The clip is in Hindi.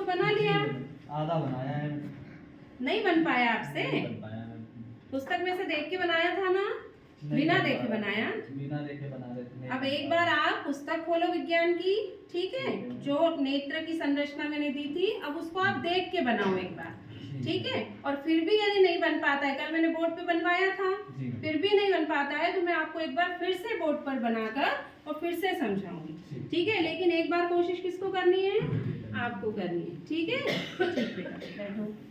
बना लिया। आधा बनाया है, नहीं बन पाया आपसे? नहीं बन पाया है। पुस्तक में से देख के बनाया था ना? बिना देखे बनाया? बिना देखे बना रहे थे। अब एक बार आप पुस्तक खोलो विज्ञान की, ठीक है, जो नेत्र की संरचना मैंने दी थी, अब उसको आप देख के बनाओ एक बार, ठीक है। और फिर भी यदि नहीं बन पाता है, कल मैंने बोर्ड पे बनवाया था, फिर भी नहीं बन पाता है, तो मैं आपको एक बार फिर से बोर्ड पर बनाकर और फिर से समझाऊंगी, ठीक है। लेकिन एक बार कोशिश किसको करनी है? आपको करनी है, ठीक है। ठीक है, बैठो।